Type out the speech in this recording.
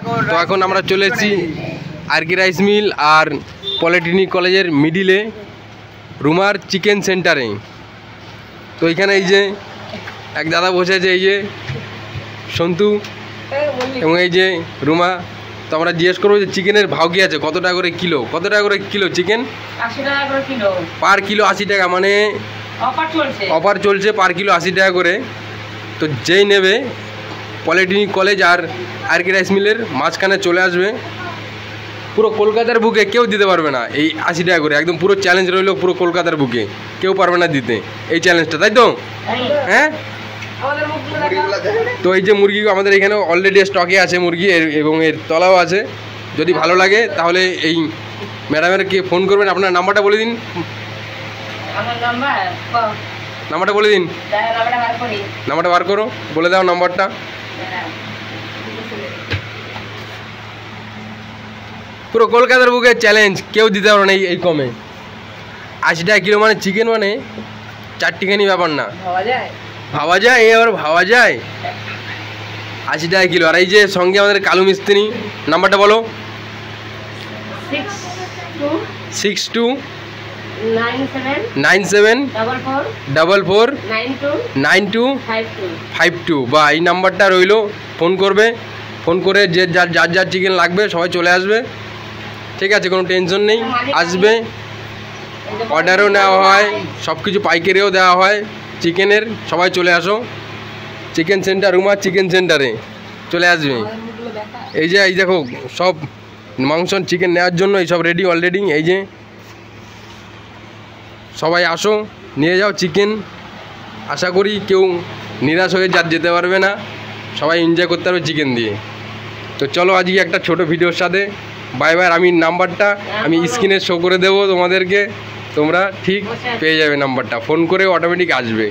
তো এখন আমরা চলে এসেছি আরকে রাইস মিল আর পলিটেকনিক কলেজের মিডিলে রুমার চিকেন সেন্টারে। তো এখানে এই যে এক দাদা বসে আছে, এই যে সন্তু এবং এই যে রুমা। তো আমরা জিজ্ঞেস করবো যে চিকেনের ভাव কি আছে, কত টাকা করে কিলো, কত টাকা করে কিলো চিকেন? 80 টাকা করে কিলো। পার কিলো 80 টাকা, মানে অফার চলছে, পার কিলো 80 টাকা করে। তো যেই নেবে পলিটেকনিক কলেজ আর আরকে রাইস মিলের মাঝখানে চলে আসবে। পুরো কলকাতার বুকে কেউ দিতে পারবে না এই 80 টাকা করে, একদম পুরো চ্যালেঞ্জ রইল, পুরো কলকাতার বুকে কেউ পারবে না দিতে এই চ্যালেঞ্জটা, তাই তো? হ্যাঁ। তো এই যে মুরগি আমাদের এখানে অলরেডি স্টকে আছে মুরগি, এবং এর তলাও আছে। যদি ভালো লাগে তাহলে এই ম্যাডামেরকে ফোন করবেন। আপনার নাম্বারটা বলে দিন। নাম্বারটা বলে দিন। নাম্বারটা বার করো, বলে দাও নাম্বারটা। পুরো কলকাতার বুকে চ্যালেঞ্জ, কেউ দিতে পারবে না এই কমে। 80 টাকা কিলো মানে চিকেন, মানে চারটিখানি ব্যাপার না, ভাবা যায়, এবার ভাবা যায়। 80 টাকা কিলো। আর এই যে সঙ্গে আমাদের কালু মিস্ত্রি, নাম্বারটা বলো। 629744449252। বা এই নাম্বারটা রইলো, ফোন করবে। ফোন করে যে যার যার চিকেন লাগবে সবাই চলে আসবে, ঠিক আছে? কোনো টেনশন নেই, আসবে। অর্ডারও নেওয়া হয়, সব কিছু পাইকারিও দেওয়া হয় চিকেনের। সবাই চলে আসো চিকেন সেন্টার, রুমার চিকেন সেন্টারে চলে আসবে। এই যে এই দেখো সব মাংস চিকেন নেওয়ার জন্য এই সব রেডি অলরেডি। এই যে সবাই আসো, নিয়ে যাও চিকেন। আশা করি কেউ নিরাশ হয়ে যেতে পারবে না, সবাই এনজয় করতে পারবে চিকেন দিয়ে। তো চলো আজকে একটা ছোট ভিডিওর সাথে বাই বাই। আমি নাম্বারটা আমি স্ক্রিনে শো করে দেবো তোমাদেরকে, তোমরা ঠিক পেয়ে যাবে নাম্বারটা, ফোন করে অটোমেটিক আসবে।